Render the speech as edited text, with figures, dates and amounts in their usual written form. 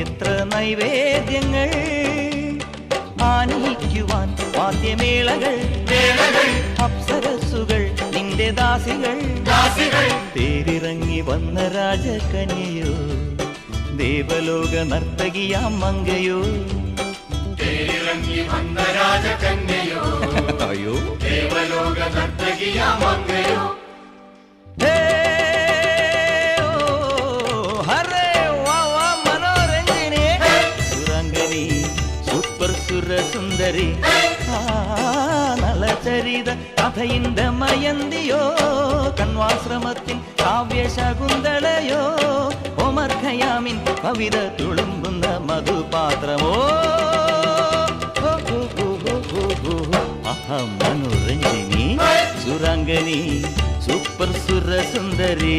എത്ര നൈവേദ്യങ്ങൾ ആനയിക്കുവാൻ വാദ്യമേളകൾ അപ്സരസുകൾ നിന്റെ ദാസികൾ തേരിറങ്ങി വന്ന രാജകന്യയോ ദേവലോക നർത്തകിയാം മങ്കയോ തേരിറങ്ങി വന്ന രാജകന്യയോ അയ്യോ ദേവലോക നർത്തകിയാം മങ്കയോ സുന്ദരി നളചരിത കഥയിന്റെ മയന്തിയോ കണ്വാശ്രമത്തിൻ കാവ്യശകുന്തളയോ ഒമർ ഖയാമിൻ കവിത തുളുമ്പുന്ന മധുപാത്രമോ അഹം മനോരഞ്ജിനി സുരാംഗനി സൂപ്പർ സുരസുന്ദരി